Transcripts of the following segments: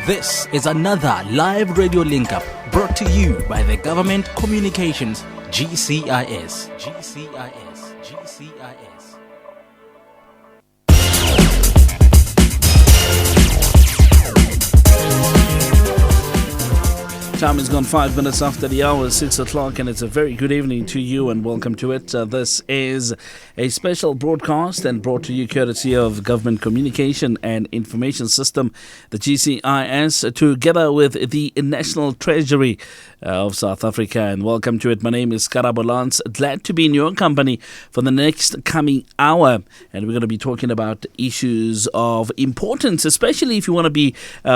This is another live radio link-up brought to you by the Government Communications GCIS. Time has gone 5 minutes after the hour, 6 o'clock, and it's a very good evening to you and welcome to it. This is a special broadcast and brought to you courtesy of Government Communication and Information System, the GCIS, together with the National Treasury of South Africa. And welcome to it. My name is Karabo Lance. Glad to be in your company for the next coming hour. And we're going to be talking about issues of importance, especially if you want to be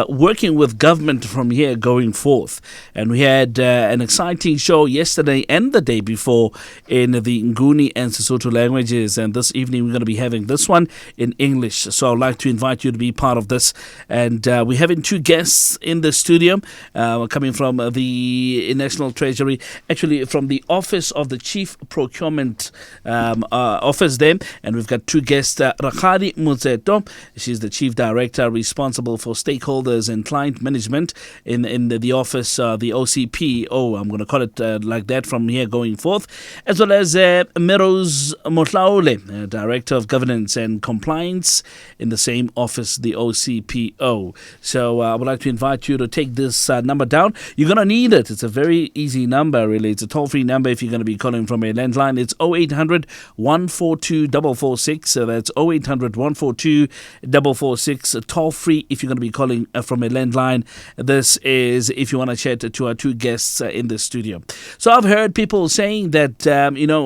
working with government from here going forth. And we had an exciting show yesterday and the day before in the Nguni and Sesotho languages. And this evening we're going to be having this one in English. So I'd like to invite you to be part of this. And we're having two guests in the studio coming from the National Treasury, actually from the Office of the Chief Procurement Office there. And we've got two guests, Rakgadi Motseto. She's the Chief Director responsible for stakeholders and client management in the office, the OCP. I'm going to call it like that from here going forth. As well as Meros Motlaole, Director of Governance and Compliance in the same office, the OCPO. So I would like to invite you to take this number down. You're going to need it. It's a very easy number, really. It's a toll-free number if you're going to be calling from a landline. It's 0800 142 446. So that's 0800 142 446. Toll-free if you're going to be calling from a landline. This is if you want to chat to our two guests in the studio. So I've heard people saying that,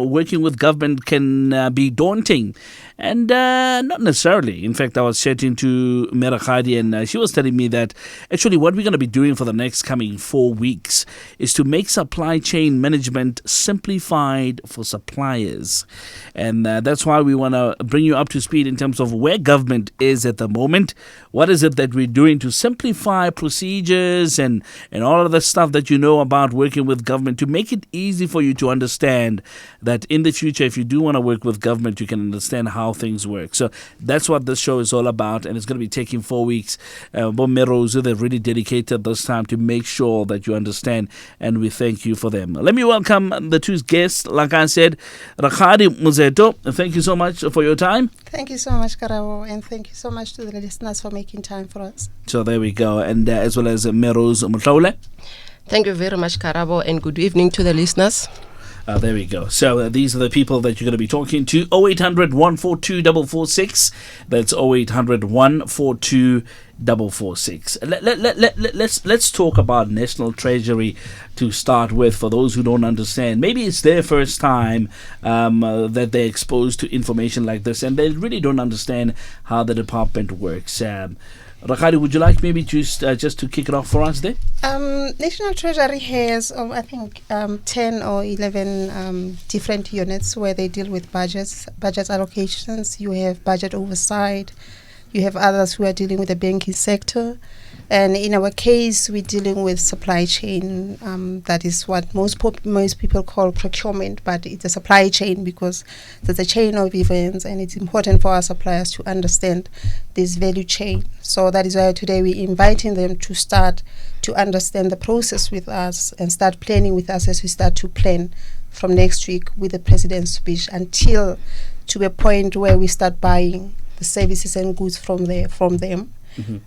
working with government can be daunting. And not necessarily. In fact, I was chatting to Merakadi and she was telling me that actually what we're going to be doing for the next coming 4 weeks is to make supply chain management simplified for suppliers. And that's why we want to bring you up to speed in terms of where government is at the moment. What is it that we're doing to simplify procedures and all of the stuff that you know about working with government to make it easy for you to understand that in the future, if you do want to work with government, you can understand how things work. So that's what this show is all about, and it's going to be taking 4 weeks. Bomeros, they've really dedicated this time to make sure that you understand, and we thank you for them. Let me welcome the two guests. Like I said, Rakgadi Motseto, thank you so much for your time. Thank you so much, Karabo, and thank you so much to the listeners for making time for us. So there we go, and as well as Meros Motlaole. Thank you very much, Karabo, and good evening to the listeners. There we go. So these are the people that you're going to be talking to. 0800 142 446. That's 0800 142 446. Let's talk about National Treasury to start with. For those who don't understand, maybe it's their first time that they're exposed to information like this, and they really don't understand how the department works. Rakgadi, would you like maybe just to kick it off for us there? National Treasury has, I think, 10 or 11 different units where they deal with budget allocations. You have budget oversight. You have others who are dealing with the banking sector. And in our case, we're dealing with supply chain. That is what most people call procurement, but it's a supply chain because there's a chain of events, and it's important for our suppliers to understand this value chain. So that is why today we're inviting them to start to understand the process with us and start planning with us as we start to plan from next week with the President's speech until to a point where we start buying the services and goods from them.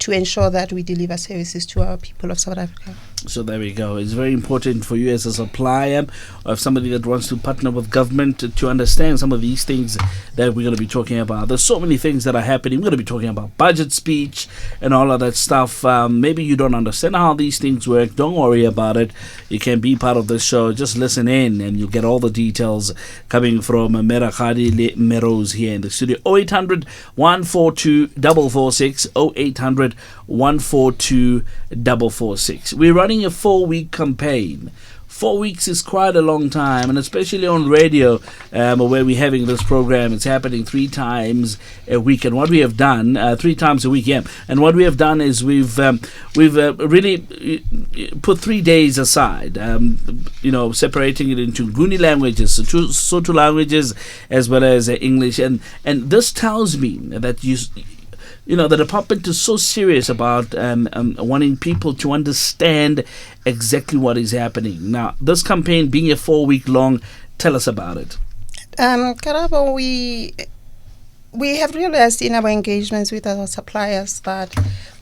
To ensure that we deliver services to our people of South Africa. So there we go. It's very important for you as a supplier or somebody that wants to partner with government to understand some of these things that we're going to be talking about. There's so many things that are happening. We're going to be talking about budget speech and all of that stuff. Maybe you don't understand how these things work. Don't worry about it. You can be part of the show. Just listen in and you'll get all the details coming from Merakadi Meros here in the studio. 0800 142 446. 0800 142 446. We're running a 4-week campaign. 4 weeks is quite a long time, and especially on radio, where we're having this program. It's happening 3 times a week, and what we have done 3 times a week, and what we have done is we've really put 3 days aside, separating it into Nguni languages, Sotho languages, as well as English, and this tells me that the department is so serious about wanting people to understand exactly what is happening. Now, this campaign being a 4-week long, tell us about it. Karabo, we have realized in our engagements with our suppliers that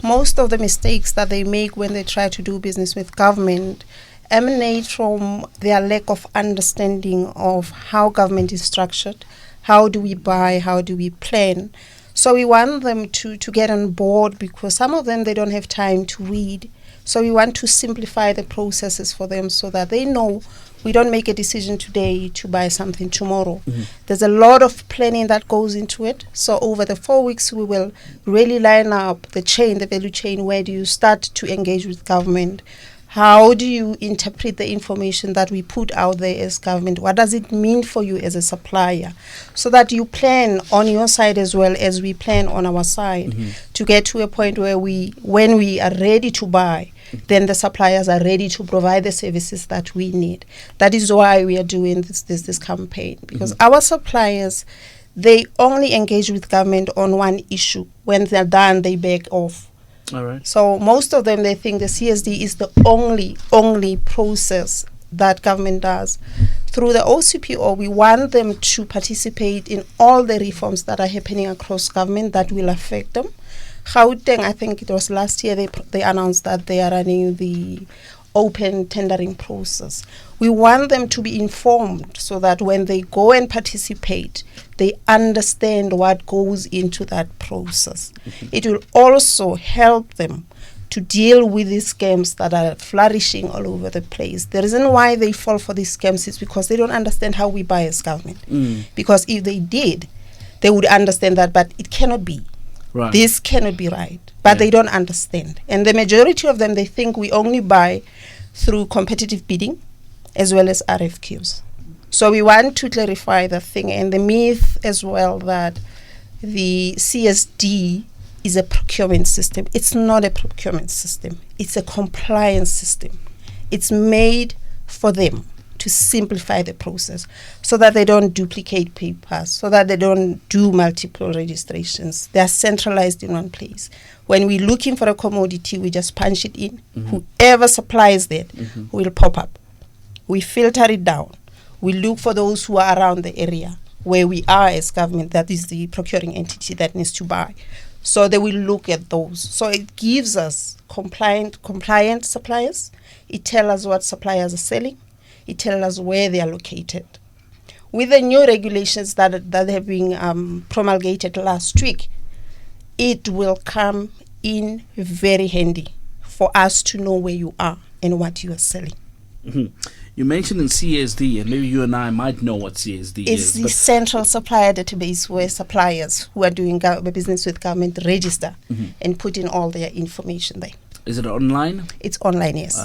most of the mistakes that they make when they try to do business with government emanate from their lack of understanding of how government is structured, how do we buy, how do we plan. So we want them to get on board, because some of them, they don't have time to read. So we want to simplify the processes for them so that they know we don't make a decision today to buy something tomorrow. There's a lot of planning that goes into it. So over the 4 weeks, we will really line up the value chain. Where do you start to engage with government? How do you interpret the information that we put out there as government? What does it mean for you as a supplier? So that you plan on your side as well as we plan on our side, to get to a point where when we are ready to buy, then the suppliers are ready to provide the services that we need. That is why we are doing this campaign, because our suppliers, they only engage with government on one issue. When they're done, they back off. All right. So most of them, they think the CSD is the only process that government does. Through the OCPO, we want them to participate in all the reforms that are happening across government that will affect them. Gauteng, I think it was last year, they announced that they are running the open tendering process. We want them to be informed so that when they go and participate, they understand what goes into that process. It will also help them to deal with these scams that are flourishing all over the place. The reason why they fall for these scams is because they don't understand how we buy as government. Because if they did, they would understand that, but it cannot be. Right. This cannot be right. But they don't understand. And the majority of them, they think we only buy through competitive bidding as well as RFQs. So we want to clarify the thing, and the myth as well that the CSD is a procurement system. It's not a procurement system. It's a compliance system. It's made for them to simplify the process so that they don't duplicate papers, so that they don't do multiple registrations. They are centralized in one place. When we're looking for a commodity, we just punch it in. Whoever supplies that will pop up. We filter it down. We look for those who are around the area where we are as government, that is the procuring entity that needs to buy. So they will look at those. So it gives us compliant suppliers. It tells us what suppliers are selling. It tells us where they are located. With the new regulations that have been promulgated last week, it will come in very handy for us to know where you are and what you are selling. You mentioned in CSD, and maybe you and I might know what CSD is. It's the central supplier database where suppliers who are doing business with government register and put in all their information there. Is it online? It's online, yes.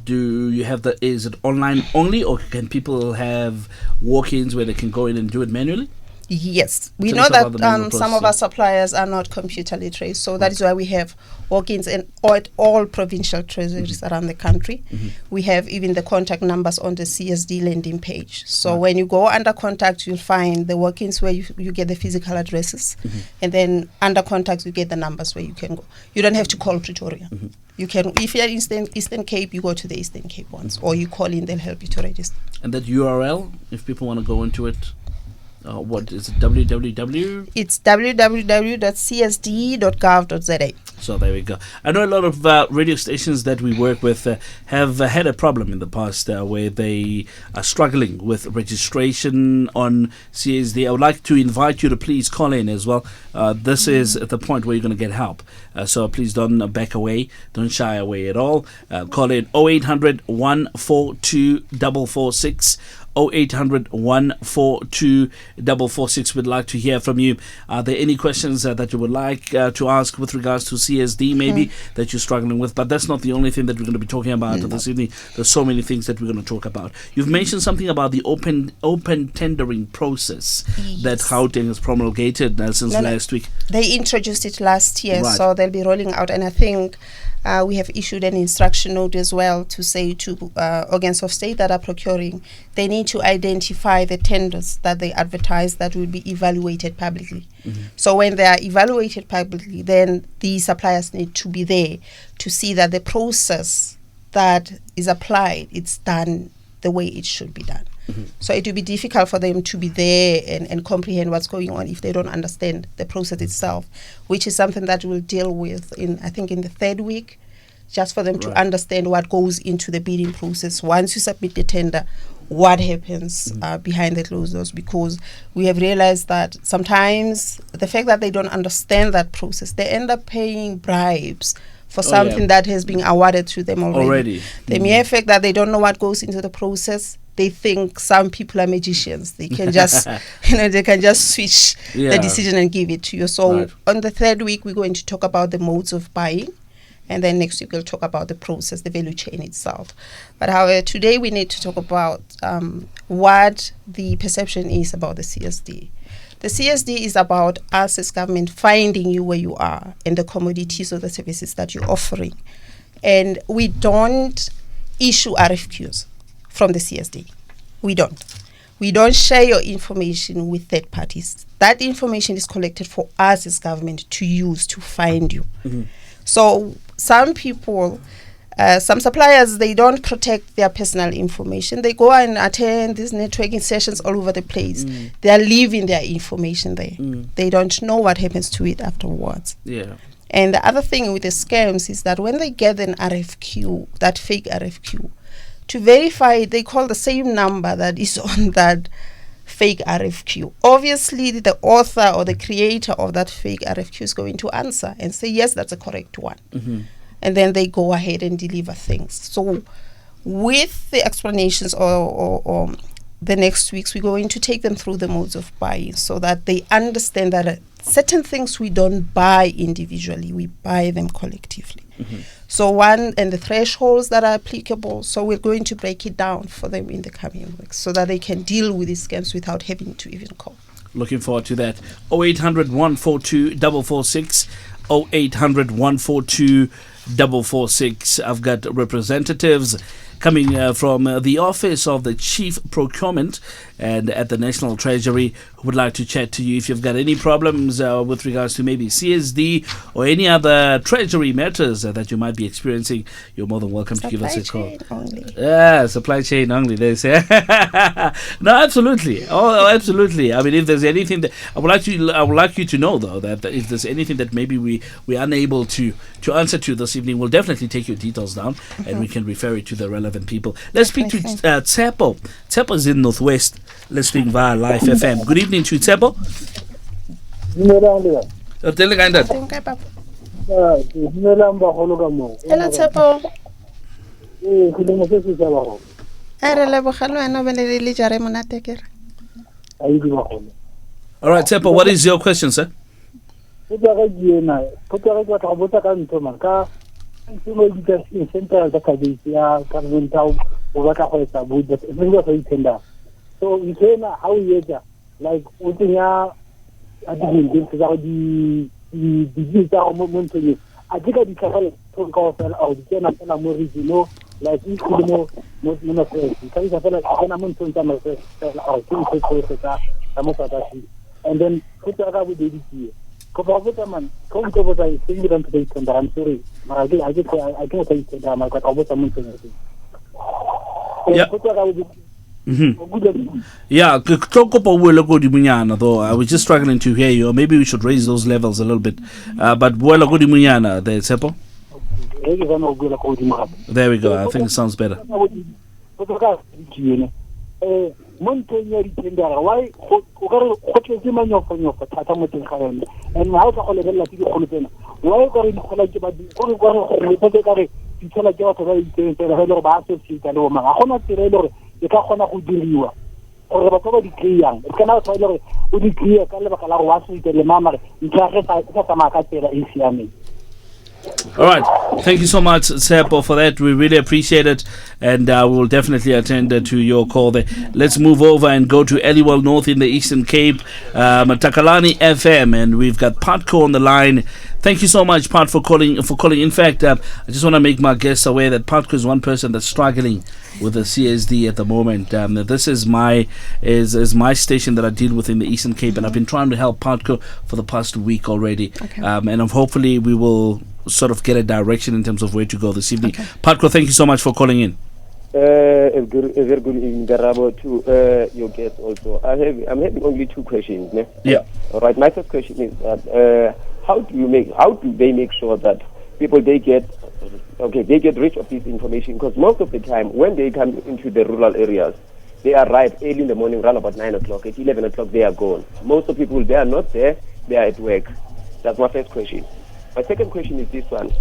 Do you have is it online only, or can people have walk-ins where they can go in and do it manually? Yes, we Tell know us about the manual that some of process. our suppliers are not computer literate, so that is why we have walk-ins at all provincial treasuries around the country. We have even the contact numbers on the CSD landing page. So when you go under contact, you'll find the walk-ins where you get the physical addresses, and then under contacts you get the numbers where you can go. You don't have to call Pretoria. You can, if you're in Eastern Cape, you go to the Eastern Cape ones, or you call in, they'll help you to register. And that URL, if people want to go into it, what is it? www? It's www.csd.gov.za. So there we go. I know a lot of radio stations that we work with have had a problem in the past where they are struggling with registration on CSD. I would like to invite you to please call in as well. This is the point where you're going to get help. So please don't back away. Don't shy away at all. Call in 0800 142 446. 0800 142 446. We'd like to hear from you. Are there any questions that you would like to ask with regards to CSD maybe that you're struggling with? But that's not the only thing that we're going to be talking about this evening. There's so many things that we're going to talk about. You've mentioned something about the open tendering process that Gauteng has promulgated since last week. They introduced it last year, Right. so they'll be rolling out, and I think We have issued an instruction note as well to say to organs of state that are procuring, they need to identify the tenders that they advertise that will be evaluated publicly. So when they are evaluated publicly, then the suppliers need to be there to see that the process that is applied, it's done the way it should be done. So it will be difficult for them to be there and comprehend what's going on if they don't understand the process itself, which is something that we'll deal with in the third week, just for them to understand what goes into the bidding process. Once you submit the tender, what happens behind the closed doors, because we have realized that sometimes the fact that they don't understand that process, they end up paying bribes for something that has been awarded to them already. The mere fact that they don't know what goes into the process, they think some people are magicians. They can just, they can just switch the decision and give it to you. So on the third week, we're going to talk about the modes of buying. And then next week, we'll talk about the process, the value chain itself. But however, today we need to talk about what the perception is about the CSD. The CSD is about us as government finding you where you are and the commodities or the services that you're offering. And we don't issue RFQs from the CSD. We don't. We don't share your information with third parties. That information is collected for us as government to use to find you. So some people, some suppliers, they don't protect their personal information. They go and attend these networking sessions all over the place. They are leaving their information there. They don't know what happens to it afterwards. And the other thing with the scams is that when they get an RFQ, that fake RFQ, to verify it, they call the same number that is on that fake RFQ. Obviously, the author or the creator of that fake RFQ is going to answer and say, yes, that's a correct one. And then they go ahead and deliver things. So with the explanations or the next weeks, we're going to take them through the modes of buying so that they understand that certain things we don't buy individually, we buy them collectively. So one, and the thresholds that are applicable. So we're going to break it down for them in the coming weeks so that they can deal with these scams without having to even call. Looking forward to that. 0800 142 446. 0800 142 446. I've got representatives coming from the office of the Chief Procurement and at the National Treasury who would like to chat to you. If you've got any problems with regards to maybe CSD or any other Treasury matters that you might be experiencing, you're more than welcome to give us a call. Supply chain only, they say. No, absolutely. Oh, absolutely. I mean, if there's anything that I would like you to know, though, that if there's anything that maybe we're unable to answer to this evening, we'll definitely take your details down and we can refer it to the relevant people. Let's speak to Tsepo. Tsepo is in Northwest, listening via Live FM. Good evening to you, Tsepo. Hello, Tsepo. All right, Tsepo, what is your question, sir? So in Kenya, how you like Utina at the digital moment. I think I discovered phone calls out the Kenya movies, you know, like you could know not because I feel like I am to tell myself and then put that with the DT. Man, come to what I think them to take and I'm sorry. But I can't say that I'm like about a month. Yeah, though I was just struggling to hear you, or maybe we should raise those levels a little bit. But there, Tsepo. There we go. I think it sounds better. Why all right, thank you so much, Sepo, for that. We really appreciate it, and we will definitely attend to your call there. Let's move over and go to Eliwell North in the Eastern Cape, Takalani FM, and we've got Patco on the line. Thank you so much, Pat, for calling. In fact, I just want to make my guests aware that Patco is one person that's struggling with the CSD at the moment. This is my station that I deal with in the Eastern Cape, and I've been trying to help Patco for the past week already. Okay. And hopefully we will sort of get a direction in terms of where to go this evening. Okay. Patco, thank you so much for calling in. A very good evening, Garabo, to your guests also. I'm having only two questions. Ne? Yeah. All right. My first question is that how do they make sure that people they get rid of this information? Because most of the time when they come into the rural areas, they arrive early in the morning, around about 9 o'clock. At 11 o'clock, they are gone. Most of the people, they are not there. They are at work. That's my first question. My second question is this one: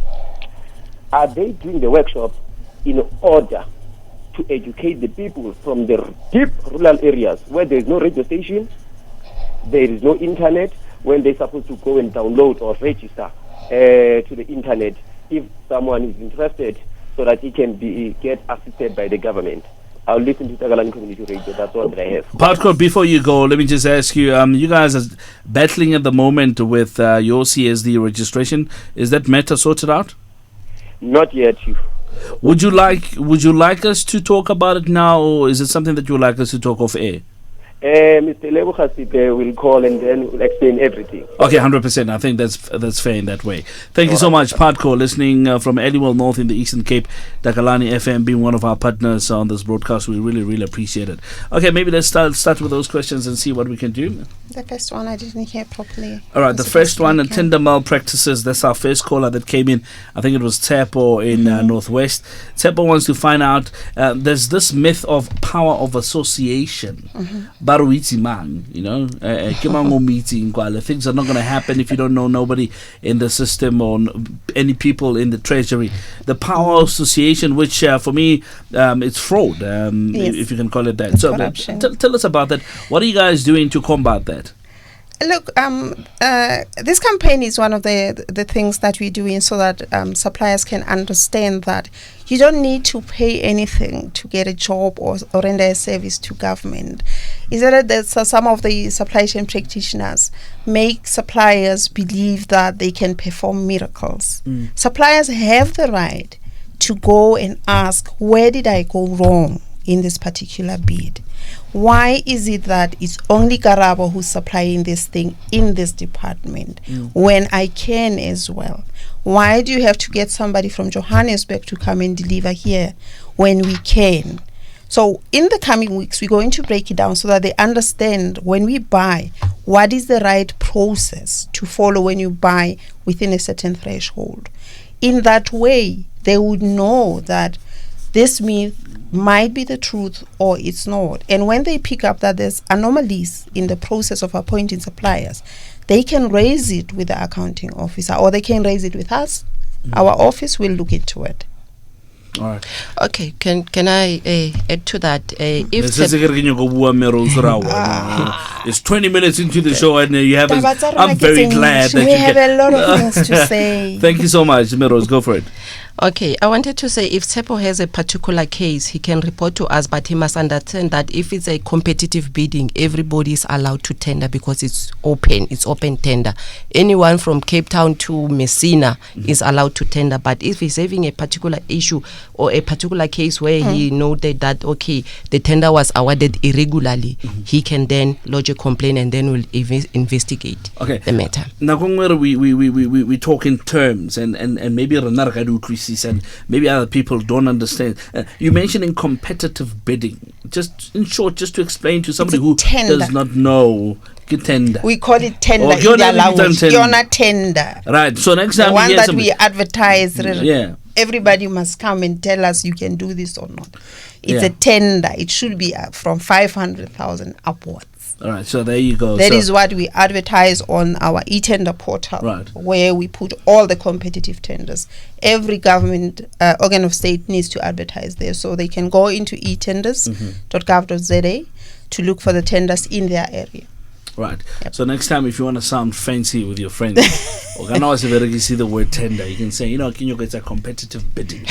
are they doing the workshop in order to educate the people from the deep rural areas where there is no radio station, there is no internet, when they're supposed to go and download or register to the internet if someone is interested, so that he can get assisted by the government? I'll listen to Tagalani Community Radio. That's all that I have. Patco, before you go, let me just ask you, you guys are battling at the moment with your CSD registration. Is that matter sorted out? Not yet. Would you like us to talk about it now, or is it something that you would like us to talk off air? Mr. Lebo Khasipe will call and then will explain everything. Okay, 100%. I think that's fair in that way. Thank you so much, Patco, listening from Eliwell North in the Eastern Cape. Takalani FM being one of our partners on this broadcast. We really, really appreciate it. Okay, maybe let's start with those questions and see what we can do. The first one I didn't hear properly. All right, the first one, tender malpractices. That's our first caller that came in. I think it was Tepo in Northwest. Tepo wants to find out, there's this myth of power of association. Man, you know, meeting. Things are not going to happen if you don't know nobody in the system or any people in the Treasury. The power of association, which for me, it's fraud, yes. if you can call it that. It's So corruption. tell us about that. What are you guys doing to combat that? Look, this campaign is one of the things that we're doing so that suppliers can understand that you don't need to pay anything to get a job or render a service to government. Is that some of the supply chain practitioners make suppliers believe that they can perform miracles. Suppliers have the right to go and ask, where did I go wrong in this particular bid? Why is it that it's only Garabo who's supplying this thing in this department when I can as well? Why do you have to get somebody from Johannesburg to come and deliver here when we can? So in the coming weeks, we're going to break it down so that they understand when we buy, what is the right process to follow when you buy within a certain threshold. In that way, they would know that this myth might be the truth or it's not. And when they pick up that there's anomalies in the process of appointing suppliers, they can raise it with the accounting officer or they can raise it with us. Our office will look into it. All right. Okay, can I add to that? It's 20 minutes into the show and you have. I'm very glad that we have a lot of things to say. Thank you so much, Meros. Go for it. Okay, I wanted to say if Tsepo has a particular case, he can report to us, but he must understand that if it's a competitive bidding, everybody is allowed to tender because it's open tender. Anyone from Cape Town to Messina is allowed to tender, but if he's having a particular issue or a particular case where he noted that, okay, the tender was awarded irregularly, he can then lodge a complaint and then will investigate the matter. Now, we talk in terms and maybe and maybe other people don't understand. You mentioning competitive bidding. Just in short, just to explain to somebody who does not know. Tender. We call it tender in their language. You're not tender. Right. So next time the one that we advertise, everybody must come and tell us you can do this or not. It's a tender. It should be from 500,000 upwards. All right, so there you go. That is what we advertise on our e-tender portal, where we put all the competitive tenders. Every government organ of state needs to advertise there, so they can go into etenders.gov.za to look for the tenders in their area. Right. Yep. So next time, if you want to sound fancy with your friends, or can always see the word tender, you can say, it's a competitive bidding.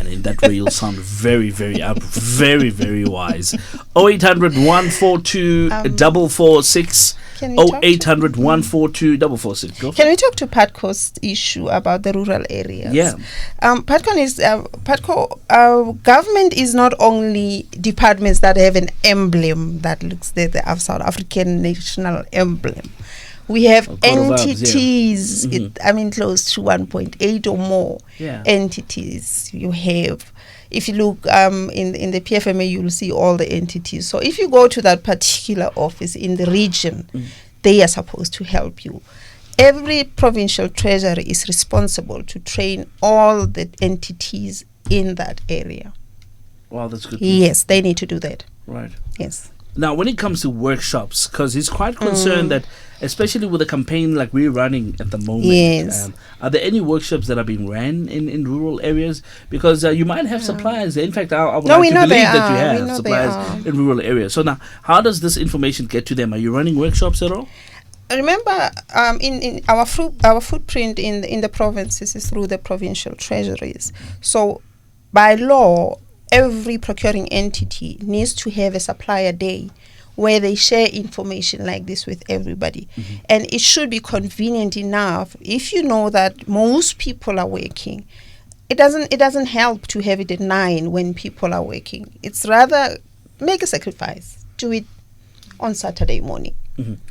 And in that way, you'll sound very, very up, very, very wise. 0800 142 446. 0800 142 446. Go. Can we talk to Patco's issue about the rural areas? Yeah. Government is not only departments that have an emblem that looks the South African national emblem. We have entities, close to 1.8 or more entities you have. If you look in the PFMA, you'll see all the entities. So if you go to that particular office in the region, they are supposed to help you. Every provincial treasury is responsible to train all the entities in that area. Wow, that's good. Yes, they need to do that. Right. Yes. Now, when it comes to workshops, because he's quite concerned that, especially with a campaign like we're running at the moment, are there any workshops that are being ran in rural areas? Because you might have suppliers. In fact, I would like to believe that you have suppliers in rural areas. So now, how does this information get to them? Are you running workshops at all? Remember, in our footprint in the provinces is through the provincial treasuries. So, by law, every procuring entity needs to have a supplier day where they share information like this with everybody. And it should be convenient enough. If you know that most people are working, it doesn't help to have it at 9 when people are working. It's rather make a sacrifice. Do it on Saturday morning.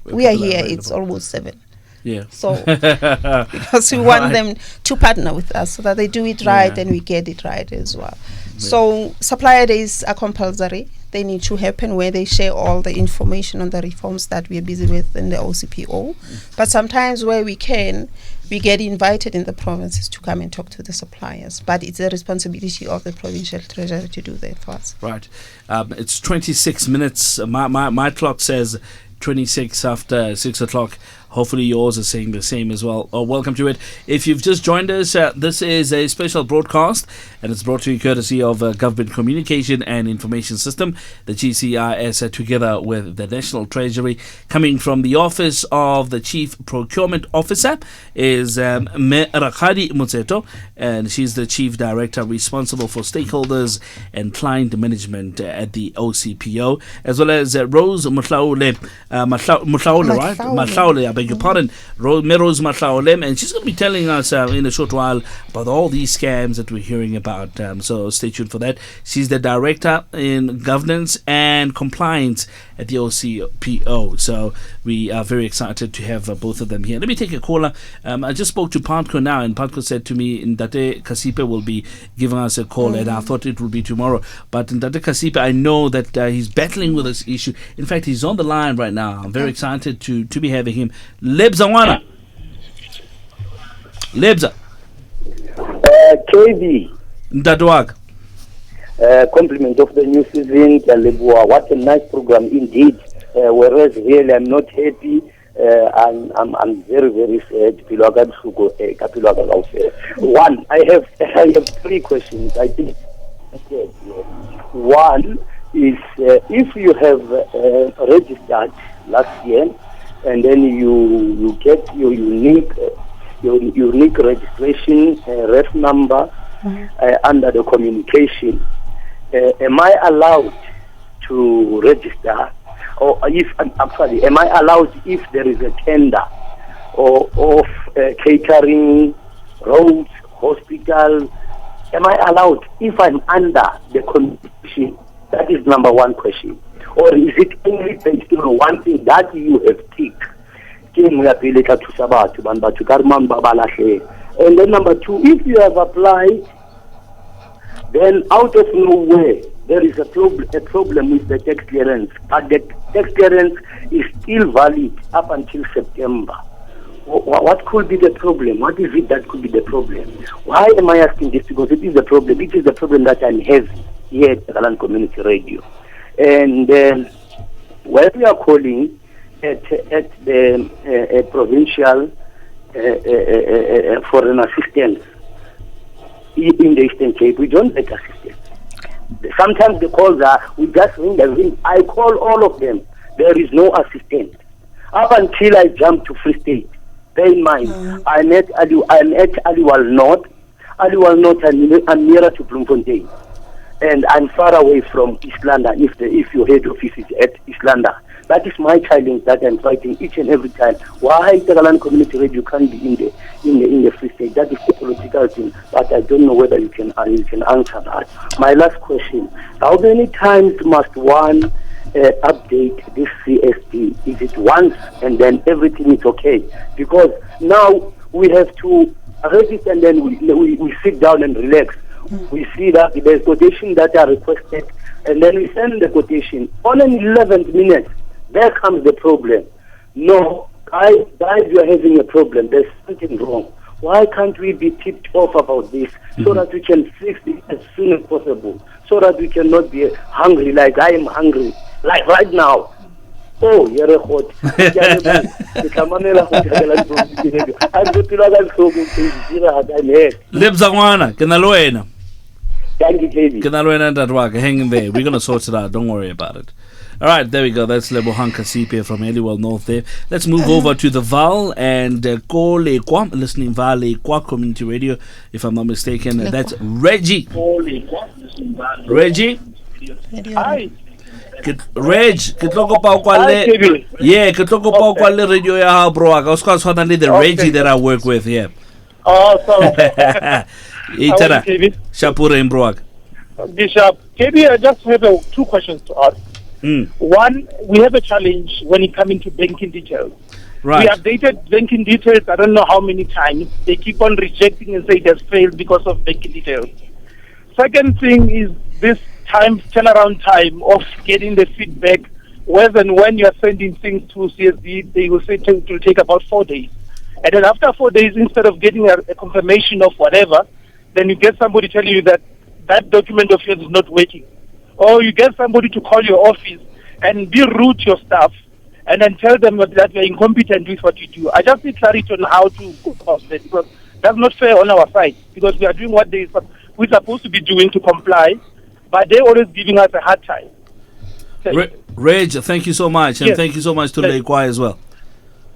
We are here, it's almost 7. Yeah. So because we want them to partner with us so that they do it right and we get it right as well. So supplier days are compulsory. They need to happen where they share all the information on the reforms that we are busy with in the OCPO. But sometimes where we can, we get invited in the provinces to come and talk to the suppliers. But it's the responsibility of the provincial treasury to do that for us. Right. It's 26 minutes. My clock says 26 after 6 o'clock. Hopefully yours is saying the same as well. Welcome to it. If you've just joined us, this is a special broadcast, and it's brought to you courtesy of Government Communication and Information System, the GCIS, together with the National Treasury. Coming from the Office of the Chief Procurement Officer is Rakgadi Motseto, and she's the Chief Director responsible for stakeholders and client management at the OCPO, as well as Rose Matlaule, right? Matlaule, I beg your pardon, Rose Matlaole, and she's going to be telling us in a short while about all these scams that we're hearing about. So stay tuned for that. She's the Director in Governance and Compliance at the OCPO. So we are very excited to have both of them here. Let me take a caller. I just spoke to Patco now, and Patco said to me Ndate Kasipe will be giving us a call, and I thought it would be tomorrow. But Ndate Kasipe, I know that he's battling with this issue. In fact, he's on the line right now. I'm very excited to be having him. Lebza Wana. Lebza. KB. Ndadwag. Compliment of the new season, Kalebua. What a nice program indeed. Whereas really I'm not happy. I'm very, very sad. One, I have 3 questions. I think. One is if you have registered last year, and then you get your unique registration ref number under the communication. Am I allowed to register, or am I allowed if there is a tender or of catering, roads, hospital? Am I allowed if I'm under the communication? That is number 1 question. Or is it only based on one thing that you have ticked? And then number 2, if you have applied, then out of nowhere there is a problem with the tax clearance. But the tax clearance is still valid up until September. What could be the problem? What is it that could be the problem? Why am I asking this? Because it is the problem. It is the problem that I'm having here at Galan Community Radio. And when we are calling at the provincial for an assistance in the Eastern Cape, we don't get assistance. Sometimes the calls are, we just ring. I call all of them. There is no assistance. Up until I jump to Free State. Bear in mind, I'm at Aliwal North. Aliwal North, I'm nearer to Bloemfontein. And I'm far away from East London if your head office is at East London. That is my challenge that I'm fighting each and every time. Why Tagalan Community Radio can't be in the Free State? That is the political thing, but I don't know whether you can answer that. My last question: how many times must one update this CSD? Is it once and then everything is okay? Because now we have to register and then we sit down and relax. We see that there's quotation that are requested, and then we send the quotation. On an 11th minute, there comes the problem. No, guys, you are having a problem. There's something wrong. Why can't we be tipped off about this so that we can fix it as soon as possible, so that we cannot be hungry like I am hungry, like right now? Oh, you're a hot. Lebzangwana, Kenaloena. Thank you, Katie. Kenaloena Dadwaka, hang in there. We're going to sort it out. Don't worry about it. All right, there we go. That's Lebohanka CPA from Eliwell North there. Let's move over to the Val and Kole Kwa, listening Vale Kwa Community Radio, if I'm not mistaken. That's Reggie. Reggie? Hi. Reg, ke tlo pa kwale. Yeah, ke tlo pa kwale radio ya ha bro. Ka uska tshwana le the Reggie that I work with here. Awesome. Itara. Shapure bro. Bishop, KB, I just have two questions to ask. One, we have a challenge when it comes to banking details. Right. We updated banking details, I don't know how many times. They keep on rejecting and say it has failed because of banking details. Second thing is this turnaround time of getting the feedback, whether and when you are sending things to CSD, they will say it will take about 4 days. And then after 4 days, instead of getting a confirmation of whatever, then you get somebody telling you that that document of yours is not working. Or you get somebody to call your office and be rude to your staff and then tell them that you're incompetent with what you do. I just need clarity on how to go about that, because that's not fair on our side, because we are doing what we're supposed to be doing to comply, but they're always giving us a hard time. Reg, thank you so much, and thank you so much to Lekwa as well.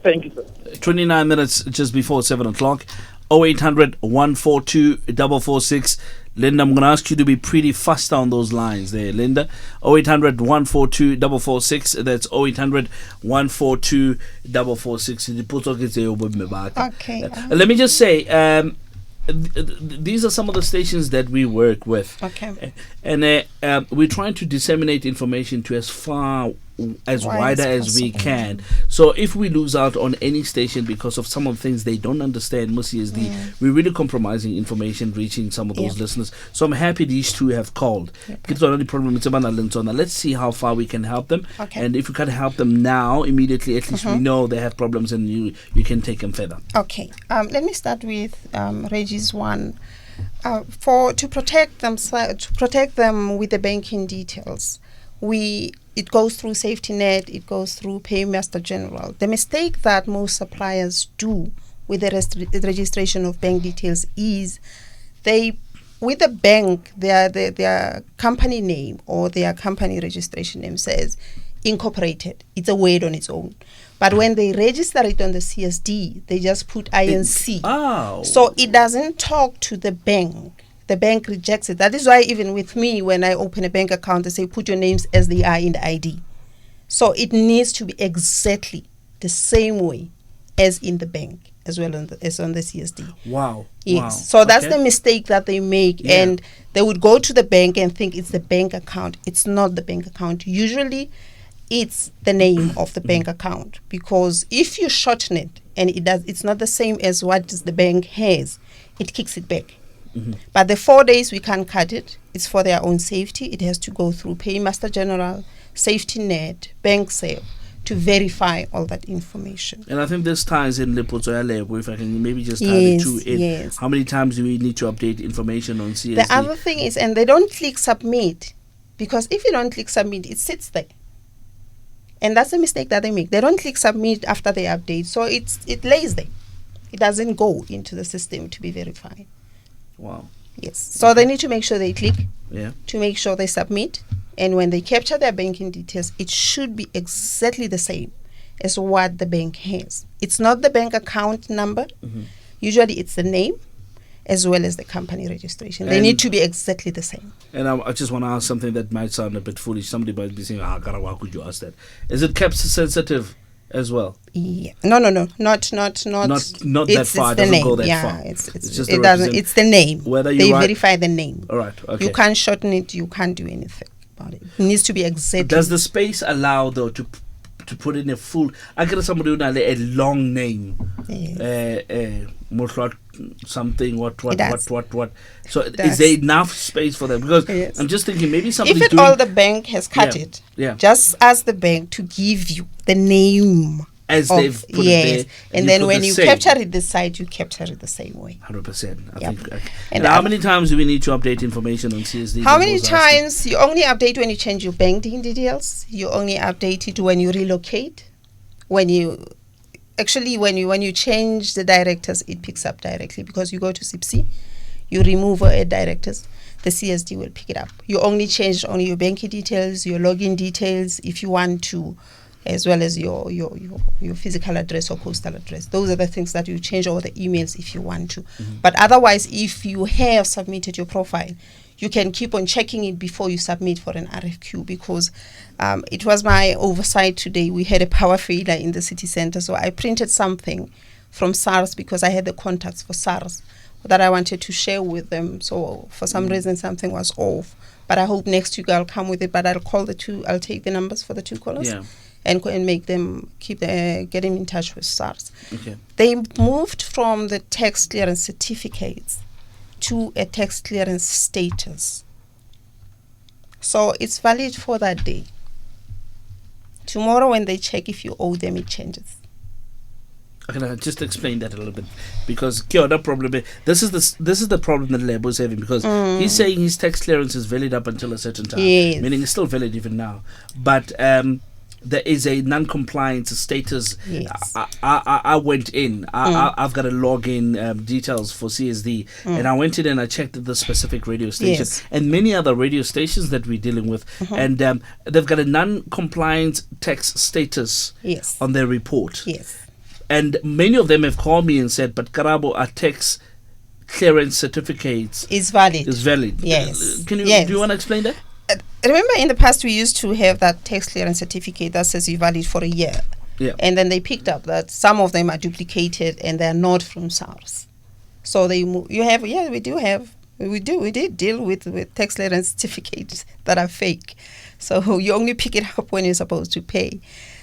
Thank you, sir. 29 minutes just before 7 o'clock. 0800 142 446. Linda, I'm going to ask you to be pretty fast on those lines there, Linda. 0800 142 446. That's 0800 142 446. Okay. Let me just say, these are some of the stations that we work with. Okay. And we're trying to disseminate information to as wider as we can. So if we lose out on any station because of some of the things they don't understand, we're really compromising information reaching some of those listeners. So I'm happy these two have called. Let's see how far we can help them. Okay. And if we can help them now, immediately, at least we know they have problems and you can take them further. Okay. Let me start with Reggie's one. To protect them with the banking details, it goes through safety net, it goes through Paymaster General. The mistake that most suppliers do with the registration of bank details is with the bank, their company name or their company registration name says incorporated. It's a word on its own. But when they register it on the CSD, they just put INC. So it doesn't talk to the bank. The bank rejects it. That is why even with me, when I open a bank account, they say put your names as they are in the ID. So it needs to be exactly the same way as in the bank, as well as on the CSD. Wow. Yes. Wow. So that's the mistake that they make. Yeah. And they would go to the bank and think it's the bank account. It's not the bank account. Usually it's the name of the bank account, because if you shorten it and it's not the same as what the bank has, it kicks it back. But the 4 days, we can't cut it. It's for their own safety. It has to go through Paymaster General, Safety Net, Bank Sale to verify all that information. And I think this ties in Lepotsoya, if I can maybe just tie the two in. Yes. How many times do we need to update information on CSD? The other thing is, and they don't click submit, because if you don't click submit, it sits there. And that's a mistake that they make. They don't click submit after they update, so it lays there. It doesn't go into the system to be verified. Wow. Yes. So they need to make sure they click to make sure they submit. And when they capture their banking details, it should be exactly the same as what the bank has. It's not the bank account number. Usually it's the name. as well as the company registration. They And- need to be exactly the same. And I just want to ask something that might sound a bit foolish. Somebody might be saying, Kara, why could you ask that? Is it CAPS sensitive as well? Yeah. No. Not Not that far. It the doesn't name. go that yeah, far. It's just it doesn't. It's the name. Whether you they write- verify the name. All right. Okay. You can't shorten it. You can't do anything about it. It needs to be exactly. Does the space allow though to put in a full? I get somebody with a long name. Yes. Motlot something. What? It does. So It is does. there enough space for them? Because Yes. I'm just thinking maybe somebody's If at doing. all the bank has cut Yeah. it, Yeah. just ask the bank to give you the name. As of- they've put it yes. there, And then put when the you same. capture it this side, you capture it the same way. 100%. I Yep. think. And Now, how I've- many times do we need to update information on CSD? How That many was asking. times? You only update when you change your banking details. You only update it when you relocate. When you change the directors, it picks up directly because you go to CIPC, you remove or add directors, the CSD will pick it up. You only change only your banking details, your login details, if you want to, as well as your physical address or postal address. Those are the things that you change, or the emails if you want to. But otherwise, if you have submitted your profile, you can keep on checking it before you submit for an RFQ, because it was my oversight today. We had a power failure in the city center, so I printed something from SARS because I had the contacts for SARS that I wanted to share with them. So for some reason, something was off. But I hope next week I'll come with it. But I'll take the numbers for the two callers. Yeah. And make them get them in touch with SARS. Okay. They moved from the tax clearance certificates to a tax clearance status. So it's valid for that day. Tomorrow when they check if you owe them, it changes. Can I just explain that a little bit? Because the problem, this is the problem that Lebo is having, because he's saying his tax clearance is valid up until a certain time, Yes. meaning it's still valid even now. But there is a non-compliance status. Yes. I went in. I've got a login details for CSD, and I went in and I checked the specific radio station, Yes. and many other radio stations that we're dealing with, and they've got a non-compliance tax status Yes. on their report. Yes. And many of them have called me and said, but Karabo, our tax clearance certificates It's valid. is valid. Yes. Can you Yes. do you want to explain that? Remember in the past we used to have that tax clearance certificate that says you're valid for a year. Yeah. And then they picked up that some of them are duplicated and they're not from SARS. So we did deal with tax clearance certificates that are fake. So you only pick it up when you're supposed to pay.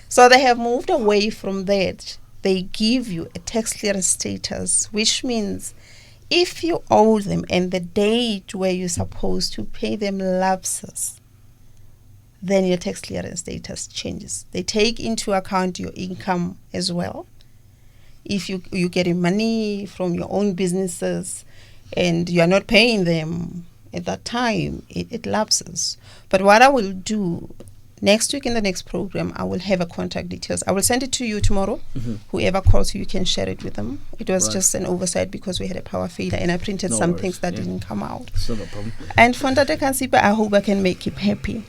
So they have moved away from that. They give you a tax clearance status, which means if you owe them and the date where you're supposed to pay them lapses, then your tax clearance status changes. They take into account your income as well. If you're getting money from your own businesses and you are not paying them at that time, it lapses. But what I will do next week in the next program, I will have a contact details. I will send it to you tomorrow. Whoever calls you can share it with them. It was just an oversight because we had a power failure and I printed No some worries. things that Yeah. didn't come out. It's not a problem. And for Ndate Kansipa, I hope I can make him happy.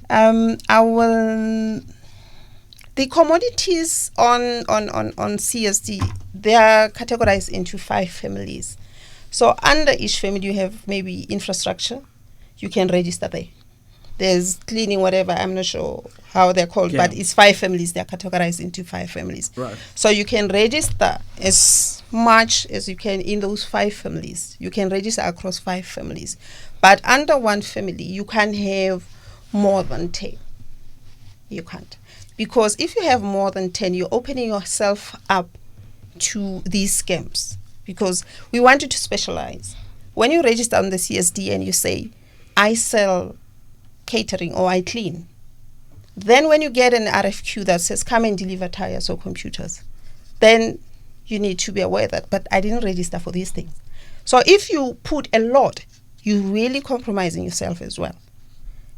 I will. The commodities on CSD, they are categorized into 5 families. So under each family, you have maybe infrastructure. You can register there. There's cleaning, whatever. I'm not sure how they're called, Yeah. but it's 5 families. They're categorized into 5 families. Right. So you can register as much as you can in those 5 families. You can register across 5 families. But under one family, you can't have more than 10. You can't. Because if you have more than 10, you're opening yourself up to these scams. Because we want you to specialize. When you register on the CSD and you say, I sell catering or I clean, then when you get an RFQ that says come and deliver tires or computers, then you need to be aware that, but I didn't register for these things. So if you put a lot, you're really compromising yourself as well.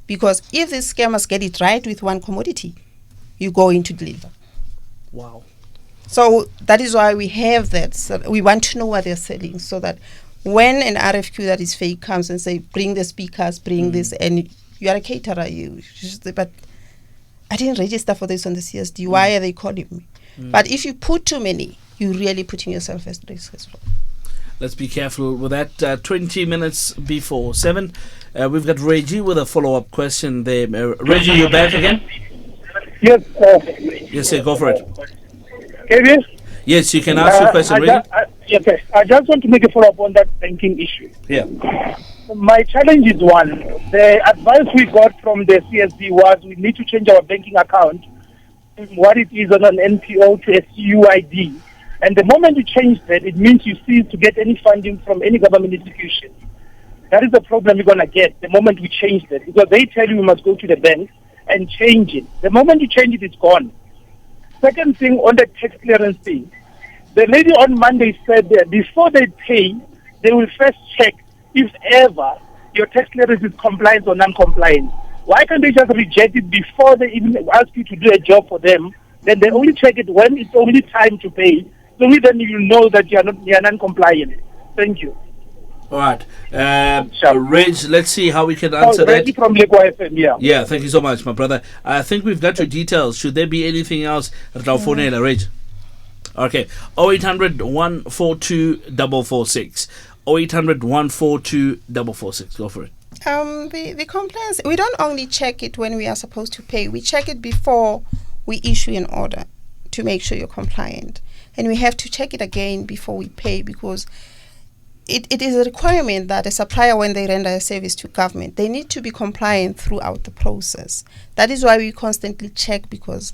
Because if these scammers get it right with one commodity, you go into deliver. Wow. So that is why we have that. So we want to know what they're selling so that when an RFQ that is fake comes and say, bring the speakers, bring this, and you are a caterer, but I didn't register for this on the CSD. Why are they calling me? But if you put too many, you're really putting yourself at risk as well. Let's be careful with that. 20 minutes before 7. We've got Reggie with a follow-up question there. Reggie, you're back again? Yes. Yes, sir, go for it. KBS? Yes, you can ask your question, Reggie. Okay. I just want to make a follow-up on that banking issue. Yeah. My challenge is one. The advice we got from the CSD was we need to change our banking account from what it is on an NPO to a CUID. And the moment you change that, it means you cease to get any funding from any government institution. That is the problem you're going to get the moment we change that. Because they tell you must go to the bank and change it. The moment you change it, it's gone. Second thing, on the tax clearance thing, the lady on Monday said that before they pay, they will first check if ever your tax clearance is compliant or non-compliant. Why can't they just reject it before they even ask you to do a job for them? Then they only check it when it's only time to pay. So only then you know that you are non-compliant. Thank you. All right. Reg, let's see how we can answer that. Reggie from Lekwa FM, yeah. Yeah, thank you so much, my brother. I think we've got your details. Should there be anything else? Reg. Okay. 0800 142 446. 0800 142 446. Go for it. The compliance, we don't only check it when we are supposed to pay. We check it before we issue an order to make sure you're compliant. And we have to check it again before we pay, because it is a requirement that a supplier, when they render a service to government, they need to be compliant throughout the process. That is why we constantly check, because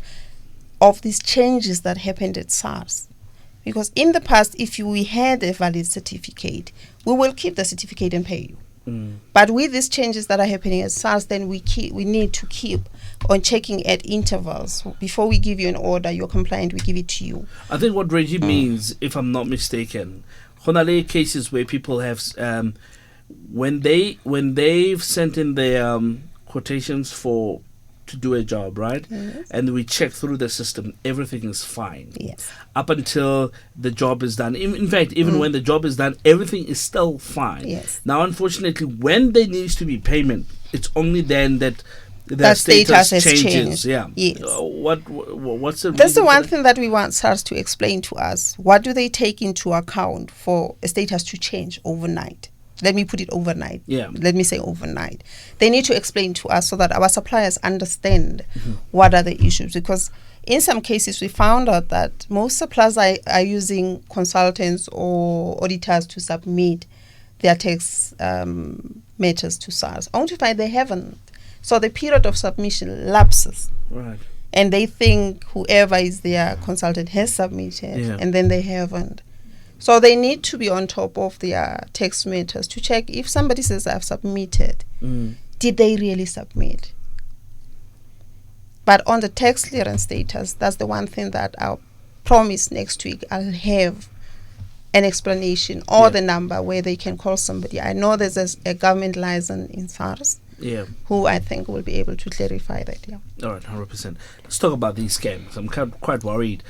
of these changes that happened at SARS. Because in the past, if we had a valid certificate, we will keep the certificate and pay you. But with these changes that are happening at SARS, then we need to keep on checking at intervals. Before we give you an order, you're compliant, we give it to you. I think what Reggie means, if I'm not mistaken, honale cases where people have, when they've sent in their quotations to do a job, right? Yes. And we check through the system, everything is fine. Yes. Up until the job is done. In fact, even when the job is done, everything is still fine. Yes. Now, unfortunately, when there needs to be payment, it's only then that the status has changes. changed. Yeah. Yes. What's the That's reason the one for thing that we want SARS to explain to us. What do they take into account for a status to change overnight? Let me put it overnight. Yeah. Let me say overnight. They need to explain to us so that our suppliers understand what are the issues. Because in some cases, we found out that most suppliers are using consultants or auditors to submit their tax matters to SARS. Only to find they haven't. So the period of submission lapses. Right. And they think whoever is their consultant has submitted, and then they haven't. So they need to be on top of their tax matters to check if somebody says I've submitted, did they really submit? But on the tax clearance status, that's the one thing that I'll promise next week I'll have an explanation or the number where they can call somebody. I know there's a government liaison in SARS who I think will be able to clarify that. Yeah. All right, 100%. Let's talk about these scams. I'm quite worried.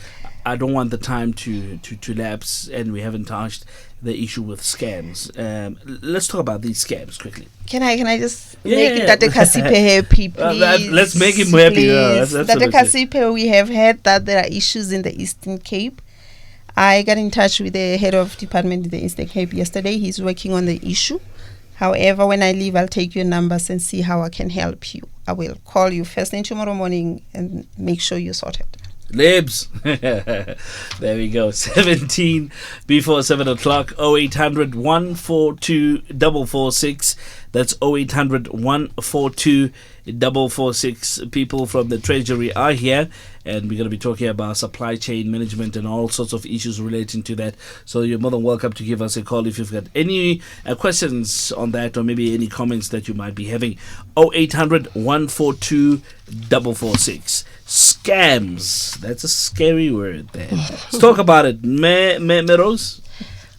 I don't want the time to lapse, and we haven't touched the issue with scams. Let's talk about these scams quickly. Can I just make Dr. Kasipe happy, please? Let's make him happy. Dr. Kasipe, we have heard that there are issues in the Eastern Cape. I got in touch with the head of department in the Eastern Cape yesterday. He's working on the issue. However, when I leave, I'll take your numbers and see how I can help you. I will call you first thing tomorrow morning and make sure you're sorted. Libs. There we go. 17 before 7 o'clock. 0800 142 446. That's 0800 142 446. People from the Treasury are here, and we're going to be talking about supply chain management and all sorts of issues relating to that. So you're more than welcome to give us a call if you've got any questions on that, or maybe any comments that you might be having. 0800 142 446. Scams. That's a scary word there. Let's talk about it. Rose?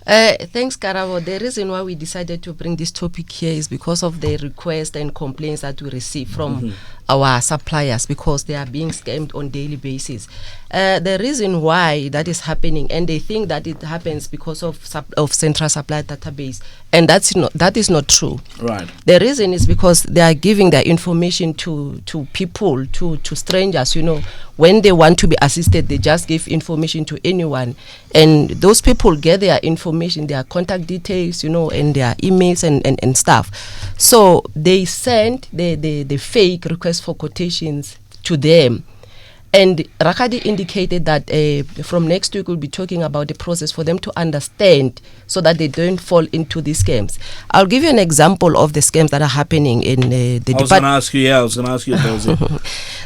Thanks, Karabo. The reason why we decided to bring this topic here is because of the requests and complaints that we receive from our suppliers because they are being scammed on daily basis. The reason why that is happening, and they think that it happens because of central supply database, and that is not true. Right. The reason is because they are giving their information to people, to strangers. When they want to be assisted, they just give information to anyone, and those people get their information, their contact details, and their emails and stuff. So they send the fake request for quotations to them. And Rakadi indicated that from next week we'll be talking about the process for them to understand so that they don't fall into these scams. I'll give you an example of the scams that are happening in the department. I was going to ask you,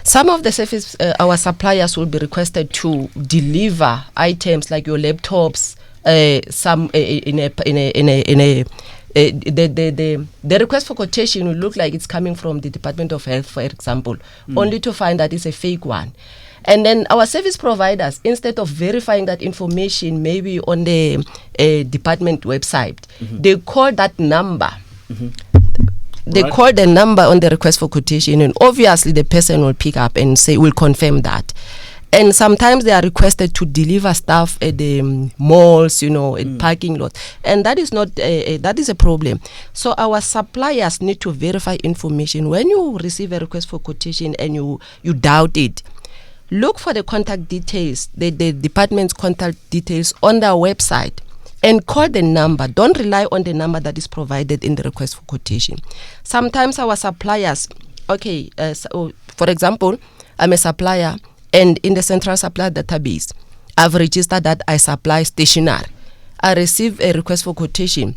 Some of the service, our suppliers will be requested to deliver items like your laptops, the request for quotation will look like it's coming from the Department of Health, for example, only to find that it's a fake one. And then our service providers, instead of verifying that information maybe on the department website, they call that number. They call the number on the request for quotation, and obviously the person will pick up and say, will confirm that. And sometimes they are requested to deliver stuff at the malls, at parking lots. And that is not, that is a problem. So our suppliers need to verify information. When you receive a request for quotation and you doubt it, look for the contact details, the department's contact details on their website, and call the number. Don't rely on the number that is provided in the request for quotation. Sometimes our suppliers, so for example, I'm a supplier, and in the central supply database, I've registered that I supply stationery. I receive a request for quotation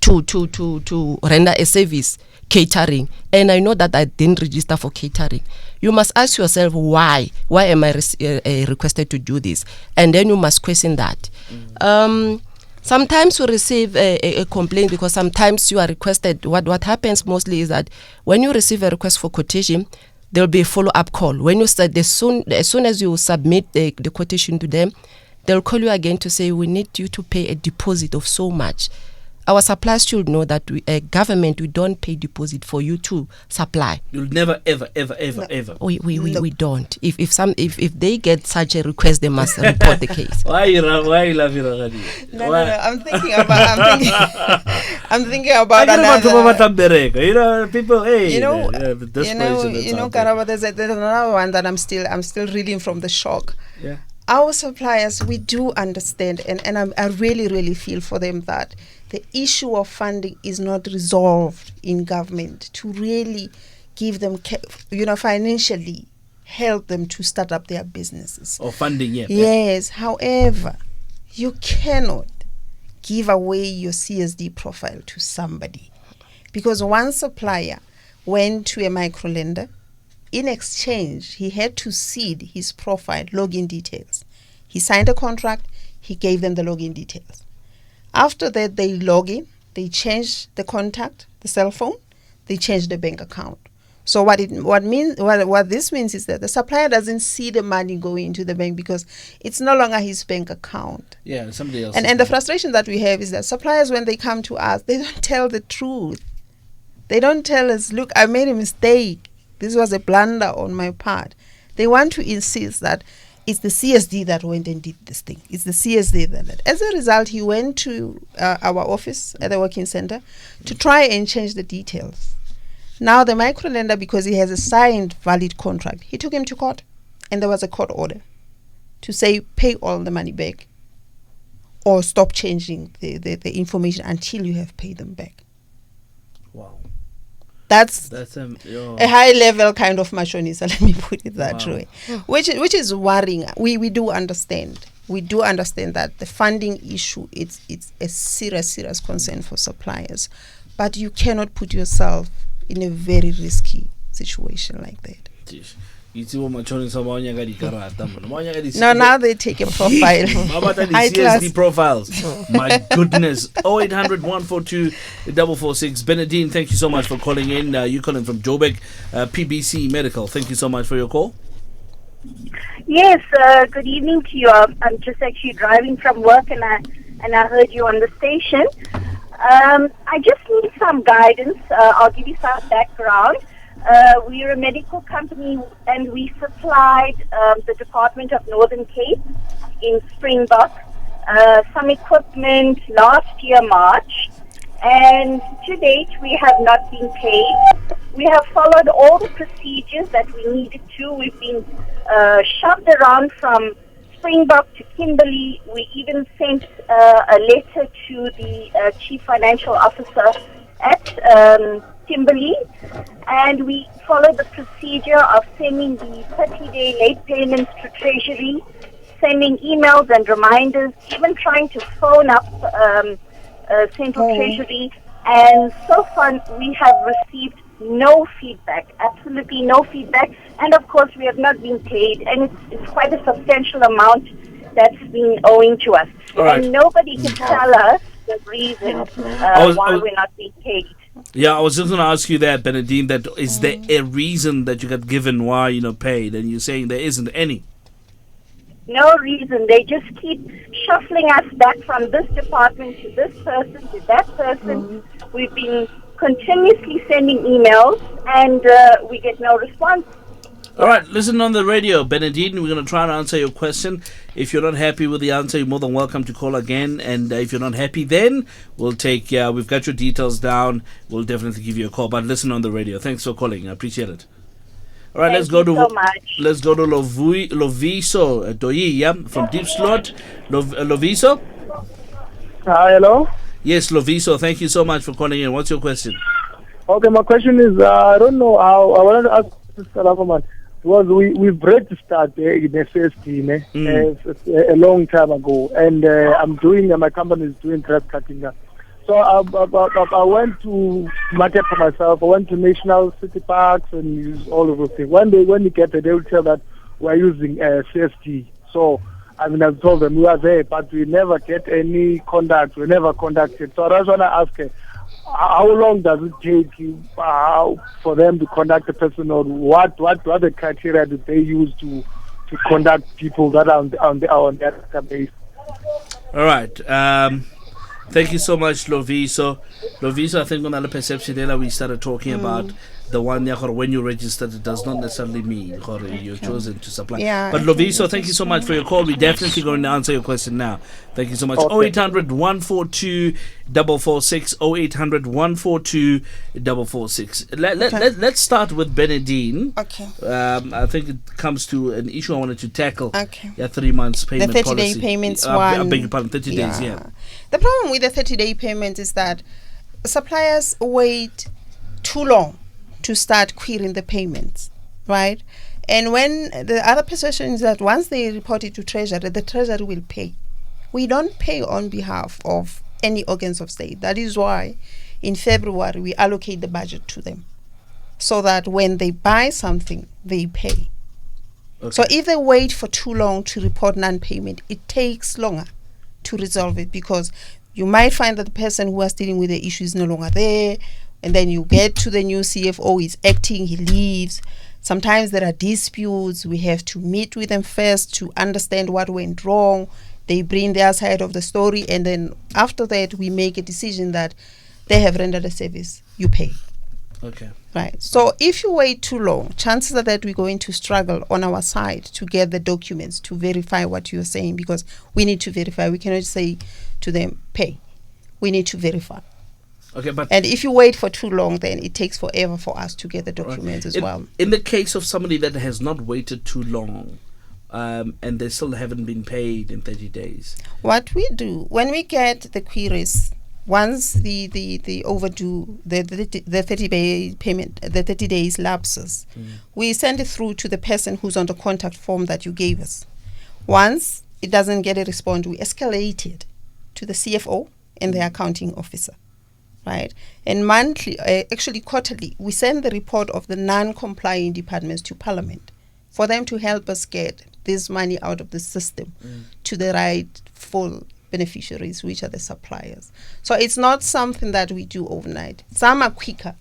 to render a service, catering, and I know that I didn't register for catering. You must ask yourself why am I requested to do this, and then you must question that. Sometimes you receive a complaint because sometimes you are requested. What happens mostly is that when you receive a request for quotation, there will be a follow-up call. When you start, as soon as you submit the quotation to them, they'll call you again to say, we need you to pay a deposit of so much. Our suppliers should know that government, we don't pay deposit for you to supply. You'll never, ever. We don't. If they get such a request, they must report the case. Why you laughing, Ragadi? No. I'm thinking about another. People. Hey, Karaba, there's another one that I'm still reeling from the shock. Yeah. Our suppliers, we do understand, and I really, really feel for them that the issue of funding is not resolved in government to really give them, financially help them to start up their businesses. Or funding, yeah. Yes. However, you cannot give away your CSD profile to somebody, because one supplier went to a microlender. In exchange, he had to cede his profile, login details. He signed a contract. He gave them the login details. After that, they log in. They change the contact, the cell phone. They change the bank account. So what this means is that the supplier doesn't see the money going into the bank because it's no longer his bank account. Yeah, somebody else. And the frustration that we have is that suppliers, when they come to us, they don't tell the truth. They don't tell us, look, I made a mistake. This was a blunder on my part. They want to insist that it's the CSD that went and did this thing. It's the CSD that. As a result, he went to our office at the working center to try and change the details. Now the microlender, because he has a signed valid contract, he took him to court, and there was a court order to say pay all the money back or stop changing the information until you have paid them back. Wow. That's a high level kind of machonisa, let me put it that way, which is worrying. We do understand. We do understand that the funding issue, it's a serious concern for suppliers, but you cannot put yourself in a very risky situation like that. No, now they take a profile. CSD profiles. My goodness. 0800 142 446. Benedine, thank you so much for calling in. You calling from Joburg, PBC Medical. Thank you so much for your call. Yes, good evening to you. I'm just actually driving from work, and I heard you on the station. I just need some guidance. I'll give you some background. We're a medical company, and we supplied the Department of Northern Cape in Springbok some equipment last year, March, and to date we have not been paid. We have followed all the procedures that we needed to. We've been shoved around from Springbok to Kimberley. We even sent a letter to the Chief Financial Officer at Kimberley, and we followed the procedure of sending the 30-day late payments to Treasury, sending emails and reminders, even trying to phone up Central Treasury, and so far we have received no feedback, absolutely no feedback, and of course we have not been paid, and it's quite a substantial amount that's been owing to us. Right. And nobody can tell us the reason why we're not being paid. Yeah, I was just going to ask you that, Benedine, that is there a reason that you got given why you're not paid, and you're saying there isn't any? No reason. They just keep shuffling us back from this department to this person to that person. We've been continuously sending emails, and we get no response. All right, listen on the radio, Benedine. We're going to try and answer your question. If you're not happy with the answer, you're more than welcome to call again. And if you're not happy, then we'll take. We've got your details down. We'll definitely give you a call. But listen on the radio. Thanks for calling. I appreciate it. All right, let's go to Loviso Doyi, from Deep Slot. Loviso. Hello. Yes, Loviso. Thank you so much for calling in. What's your question? Okay, my question is, I don't know how. I wanted to ask Mr. Lavaman. Because we've registered in SST a long time ago, and my company is doing grass cutting now. So I went to market for myself. I went to national city parks and use all of those things. When you get there, they will tell that we're using CST. So I've told them we are there, but we never get any contact. We never contacted. So I just want to ask, how long does it take you for them to contact the person, or what the criteria do they use to contact people that are on their database? All right. Thank you so much, Loviso. Loviso, I think on the perception we started talking about the one when you registered, it does not necessarily mean you're chosen to supply. Yeah, but Loviso, thank you so much for your call. We're definitely going to answer your question now. Thank you so much. Okay. 0800 142 446 0800 142 446. Let's start with Benedine. Okay. I think it comes to an issue I wanted to tackle. Okay. 3 months payment The 30-day policy. payments I one. beg your pardon, 30 days, yeah. The problem with the 30-day payment is that suppliers wait too long to start querying the payments, right? And when the other perception is that once they report it to Treasury, the Treasury will pay. We don't pay on behalf of any organs of state. That is why in February we allocate the budget to them, so that when they buy something, they pay. Okay. So if they wait for too long to report non-payment, it takes longer to resolve it, because you might find that the person who was dealing with the issue is no longer there, and then you get to the new CFO, he's acting, he leaves. Sometimes there are disputes. We have to meet with them first to understand what went wrong. They bring their side of the story, and then after that we make a decision that they have rendered a service, you pay. Okay. Right. So if you wait too long, chances are that we're going to struggle on our side to get the documents to verify what you're saying, because we need to verify. We cannot say to them, pay. We need to verify. Okay, but and if you wait for too long, then it takes forever for us to get the documents as well. In the case of somebody that has not waited too long, and they still haven't been paid in 30 days. What we do when we get the queries, once the overdue, the 30-day payment, the 30 days lapses, we send it through to the person who's on the contact form that you gave us. Once it doesn't get a response, we escalate it to the CFO and the accounting officer. Right? And monthly, actually quarterly, we send the report of the non-complying departments to Parliament for them to help us get this money out of the system to the rightful beneficiaries, which are the suppliers. So it's not something that we do overnight. Some are quicker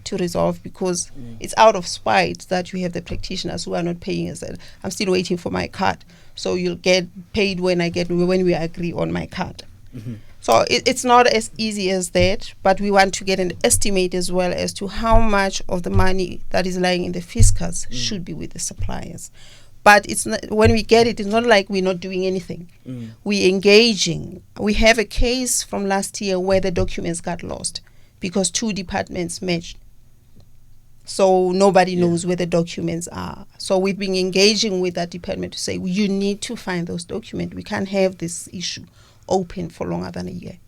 to resolve because it's out of spite that you have the practitioners who are not paying us. I'm still waiting for my card, so you'll get paid when we agree on my card. So it's not as easy as that, but we want to get an estimate as well as to how much of the money that is lying in the fiscus should be with the suppliers. But it's not, when we get it, it's not like we're not doing anything. We're engaging. We have a case from last year where the documents got lost because 2 departments matched. So nobody knows where the documents are. So we've been engaging with that department to say, you need to find those documents. We can't have this issue open for longer than a year.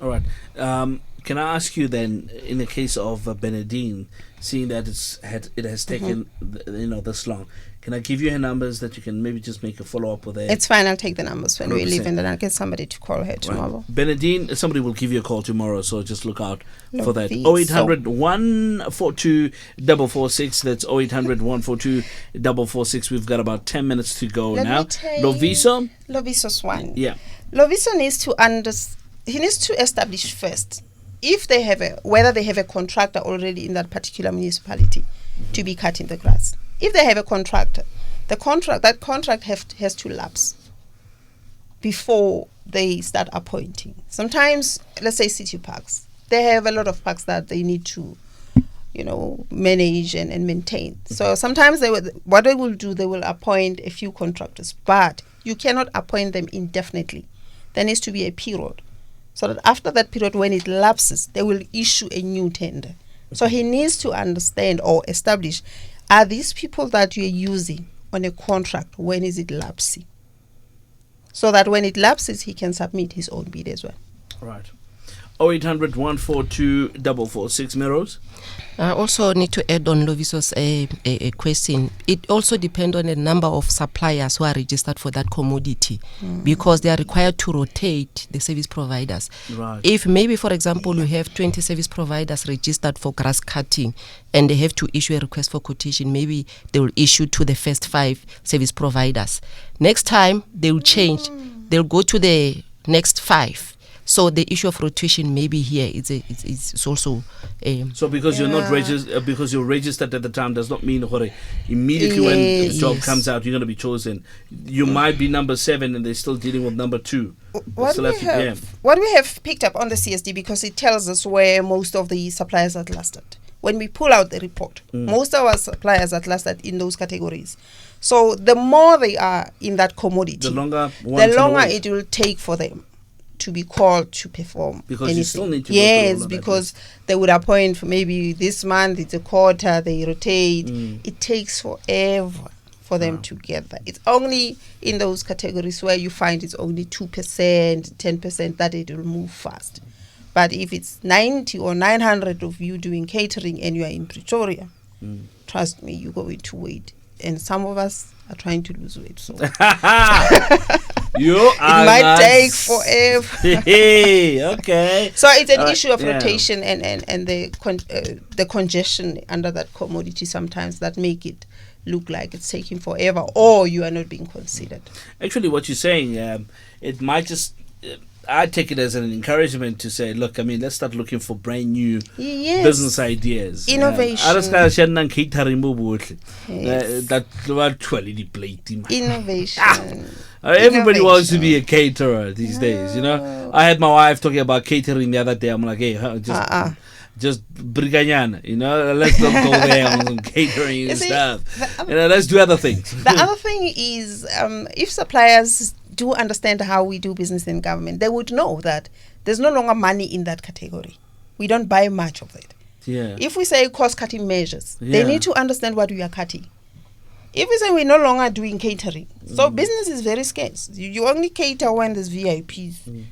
All right. Can I ask you then, in the case of Benedine, seeing that it has taken this long, can I give you her numbers that you can maybe just make a follow up with her? It's fine. I'll take the numbers when we 100%. leave, and then I'll get somebody to call her tomorrow. Right. Benedine, somebody will give you a call tomorrow, so just look out for that. Lovely. 0800 142 446. That's 0800 142 446. We've got about 10 minutes to go now. Loviso? Loviso's one. Yeah. Loviso needs to he needs to establish first if they have whether they have a contractor already in that particular municipality to be cutting the grass. If they have a contractor, that contract has to lapse before they start appointing. Sometimes, let's say city parks, they have a lot of parks that they need to, manage and maintain. So sometimes what they will do, they will appoint a few contractors, but you cannot appoint them indefinitely. There needs to be a period, so that after that period, when it lapses, they will issue a new tender. So he needs to understand or establish, are these people that you're using on a contract, when is it lapsing? So that when it lapses, he can submit his own bid as well. Right. 0800 142 446 Meros. I also need to add on Loviso's a question. It also depends on the number of suppliers who are registered for that commodity, because they are required to rotate the service providers. Right. If maybe, for example, you have 20 service providers registered for grass cutting and they have to issue a request for quotation, maybe they will issue to the first 5 service providers. Next time, they will change. They'll go to the next 5. So the issue of rotation maybe here it's also so because you're not registered, because you're registered at the time, does not mean immediately when the job comes out you're going to be chosen. You might be number 7 and they're still dealing with number 2. What we have picked up on the CSD, because it tells us where most of the suppliers are clustered. When we pull out the report, most of our suppliers are clustered in those categories. So the more they are in that commodity, the longer it will take for them to be called to perform because anything. You still need to yes, because they would appoint for maybe this month, it's a quarter, they rotate. It takes forever for them to get that. It's only in those categories where you find it's only 2%, 10% that it will move fast. But if it's 90 or 900 of you doing catering and you are in Pretoria, trust me, you're going to wait. And some of us are trying to lose weight. So it might take forever. Okay. So it's an issue of rotation and the congestion under that commodity sometimes that make it look like it's taking forever or you are not being considered. Actually, what you're saying, it might just... I take it as an encouragement to say, look, let's start looking for brand new business ideas. Innovation. Innovation. Everybody wants to be a caterer these days, I had my wife talking about catering the other day. I'm like, hey, just briganyana, let's not go there on catering and stuff. Let's do other things. The other thing is, if suppliers do understand how we do business in government, they would know that there's no longer money in that category. We don't buy much of it. Yeah. If we say cost-cutting measures, they need to understand what we are cutting. If we say we're no longer doing catering, so business is very scarce. You only cater when there's VIPs.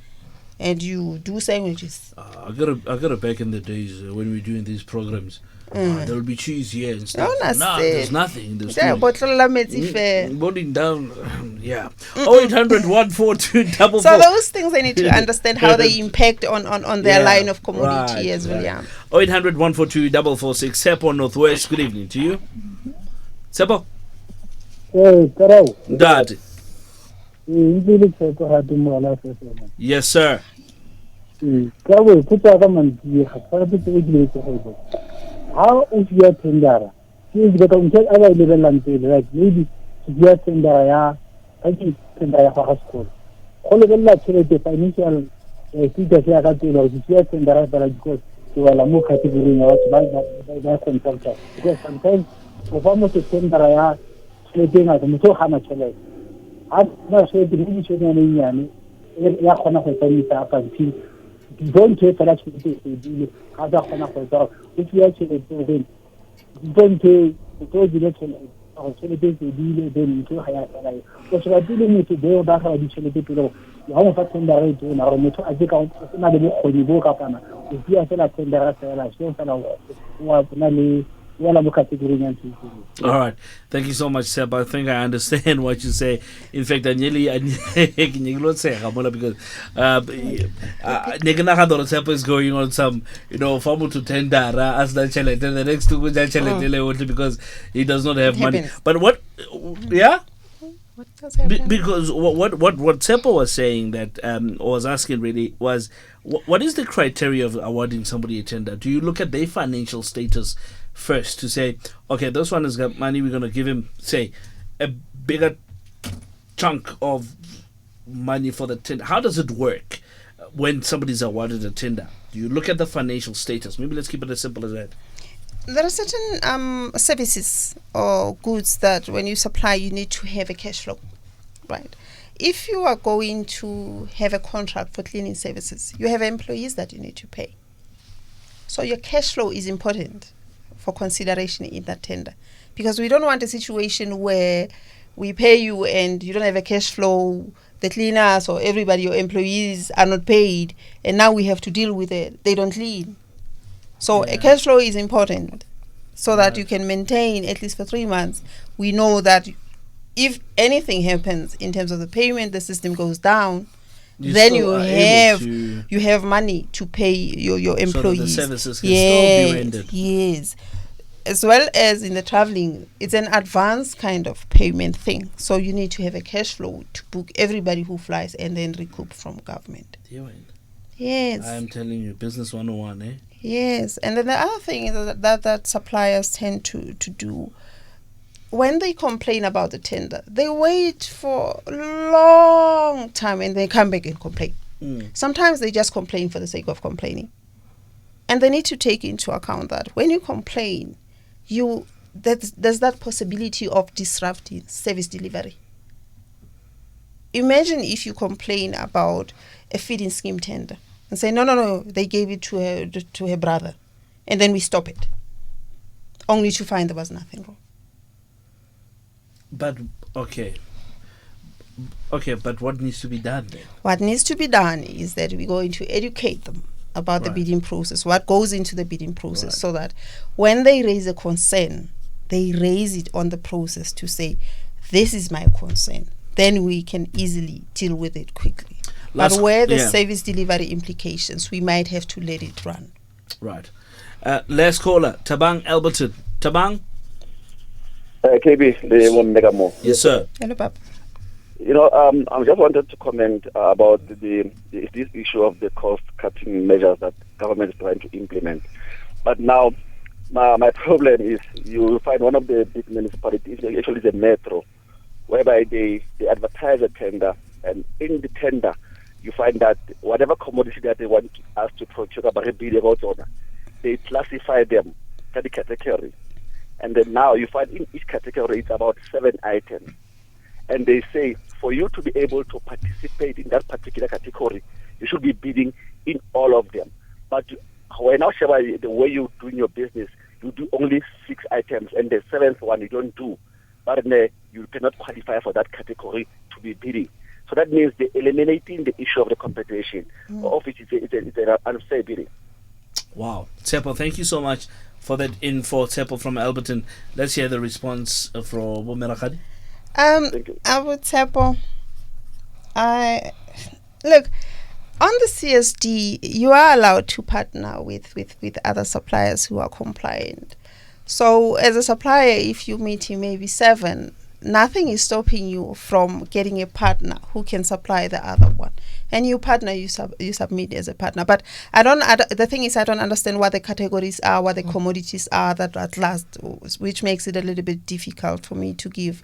And you do sandwiches. I got it back in the days when we were doing these programs. There would be cheese here and stuff. There's nothing. There's boiling down. Yeah. 0800 142 446. So those things they need to understand how they impact on their line of commodity as well. Yeah. 0800 142 446. Sepo Northwest. Good evening to you. Sepo. Hey, Karao. Dad. Yes, sir. How is your tender? Is the concept available until maybe your tender, I think tender for school. go lebella tšhelete financial status ya ka tela go tšea tendera fela because ke wela mo category ya batho ba contractors because sometimes o fa motho tendera ya tšhelete e ngata motho o gana tšhelete ga na tšhelete le ditšhelete e nyane ya kgona go tsamaisa up until don't take fela tšhelete e fedile ga ba kgona go etsa o fiya tšhelete o then don't take o tlo dile tšhelete go tšhelete e fedile then ntho ga ya fela o se batile motho beo ba ga ditšhelete pele ga mo fa tendera e tona gore motho a ka o na le bokgoni bo kapana o fiya fela tendera fela so fela wa bona le wala mo category ya ntho. All right. Thank you so much, Seb. I think I understand what you say. In fact, because Seb is going on some, formal to tender as the challenge, and the next two because he does not have money. But what, yeah? What does happen? Because what Sepo was saying that or was asking really was what is the criteria of awarding somebody a tender? Do you look at their financial status first to say, okay, this one has got money, we're going to give him, say, a bigger chunk of money for the tender? How does it work when somebody's awarded a tender? Do you look at the financial status? Maybe let's keep it as simple as that. There are certain services or goods that when you supply, you need to have a cash flow, right? If you are going to have a contract for cleaning services, you have employees that you need to pay. So your cash flow is important for consideration in that tender, because we don't want a situation where we pay you and you don't have a cash flow, the cleaners or everybody, your employees are not paid, and now we have to deal with it. They don't clean. So a cash flow is important so that you can maintain at least for 3 months. We know that if anything happens in terms of the payment, the system goes down, then you have money to pay your employees. So that the services can still be rendered. Yes. As well as in the traveling, it's an advanced kind of payment thing. So you need to have a cash flow to book everybody who flies and then recoup from government. Yes. I am telling you, business 101, eh? Yes. And then the other thing is that suppliers tend to do, when they complain about the tender, they wait for a long time and they come back and complain. Sometimes they just complain for the sake of complaining. And they need to take into account that when you complain, there's that possibility of disrupting service delivery. Imagine if you complain about a feeding scheme tender and say, no, they gave it to her brother, and then we stop it, only to find there was nothing wrong. But, but what needs to be done then? What needs to be done is that we're going to educate them about the bidding process, what goes into the bidding process, so that when they raise a concern, they raise it on the process to say, this is my concern. Then we can easily deal with it quickly. But where the service delivery implications, we might have to let it run. Right. Last caller, Tabang Alberton. Tabang? KB, they won't make more. Yes, sir. Hello, Papa. I just wanted to comment about this issue of the cost-cutting measures that government is trying to implement. But now, my problem is you find one of the big municipalities, actually the metro, whereby they advertise a tender, and in the tender, you find that whatever commodity that they want us to procure, they classify them by the category. And then now you find in each category it's about 7 items. And they say, for you to be able to participate in that particular category, you should be bidding in all of them. But when now, the way you're doing your business, you do only 6 items, and the 7th one you don't do. But you cannot qualify for that category to be bidding. So that means they're eliminating the issue of the competition. Of which it's an unfair bidding. Wow. Tsepo, thank you so much for that info, Tsepo from Alberton. Let's hear the response from Bomerakadi. I would say, look, on the CSD, you are allowed to partner with other suppliers who are compliant. So as a supplier, if you meet maybe 7, nothing is stopping you from getting a partner who can supply the other one. And you partner, you submit as a partner. But the thing is, I don't understand what the categories are, what the commodities are that at last, which makes it a little bit difficult for me to give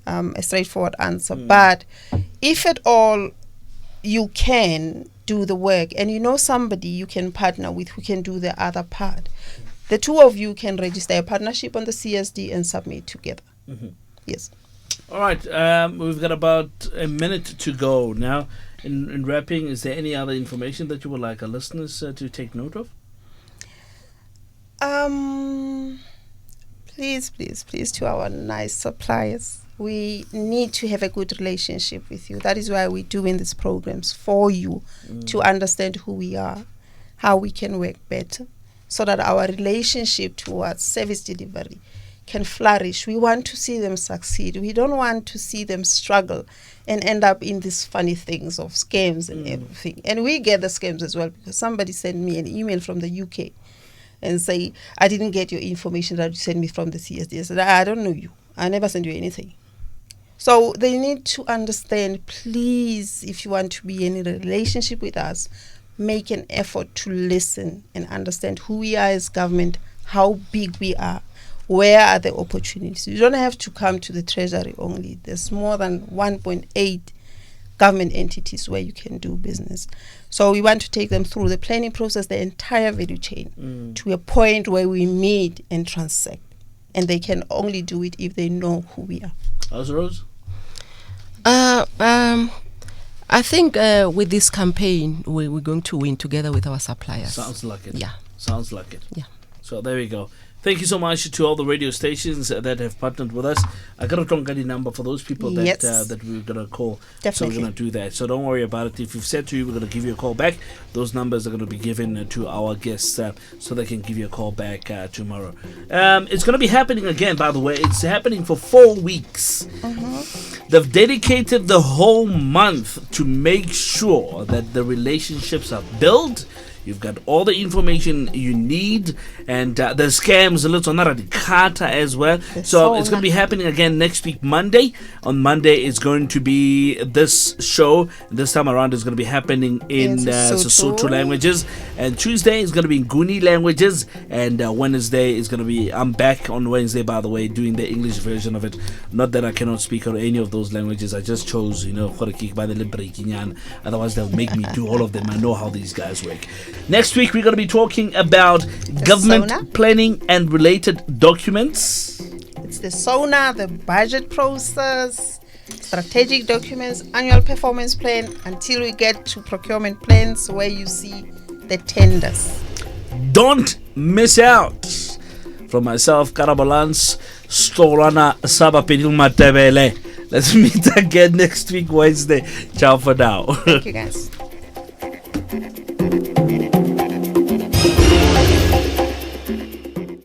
a straightforward answer. But if at all you can do the work and you know somebody you can partner with who can do the other part, the two of you can register a partnership on the CSD and submit together. Yes. All right. We've got about a minute to go now. In wrapping, is there any other information that you would like our listeners to take note of? Please to our nice suppliers, we need to have a good relationship with you. That is why we're doing these programs for you, to understand who we are, how we can work better, so that our relationship towards service delivery can flourish. We want to see them succeed. We don't want to see them struggle and end up in these funny things of scams and everything. And we get the scams as well, because somebody sent me an email from the UK and say, I didn't get your information that you sent me from the CSD. I said, I don't know you. I never sent you anything. So they need to understand, please, if you want to be in a relationship with us, make an effort to listen and understand who we are as government, how big we are, where are the opportunities. You don't have to come to the Treasury only. There's more than 1.8 government entities where you can do business. So we want to take them through the planning process, the entire value chain, to a point where we meet and transact. And they can only do it if they know who we are. How's Rose? I think with this campaign, we're going to win together with our suppliers. Sounds like it. Yeah. Sounds like it. Yeah. So there we go. Thank you so much to all the radio stations that have partnered with us. I got a Tongani number for those people that that we're going to call. Definitely. So we're going to do that. So don't worry about it. If you've said to you, we're going to give you a call back. Those numbers are going to be given to our guests so they can give you a call back tomorrow. It's going to be happening again, by the way. It's happening for 4 weeks. They've dedicated the whole month to make sure that the relationships are built. You've got all the information you need, and the scams, a little Kata as well. So it's going to be happening again next week, Monday. On Monday, it's going to be this show. This time around, it's going to be happening in Sesotho languages. And Tuesday is going to be in Guni languages. And Wednesday is going to be, I'm back on Wednesday, by the way, doing the English version of it. Not that I cannot speak on any of those languages. I just chose, otherwise they'll make me do all of them. I know how these guys work. Next week, we're going to be talking about government planning and related documents. It's the SONA, the budget process, strategic documents, annual performance plan, until we get to procurement plans where you see the tenders. Don't miss out. From myself, Karabalans, Storana Sabapidil Matebele. Let's meet again next week, Wednesday. Ciao for now. Thank you, guys.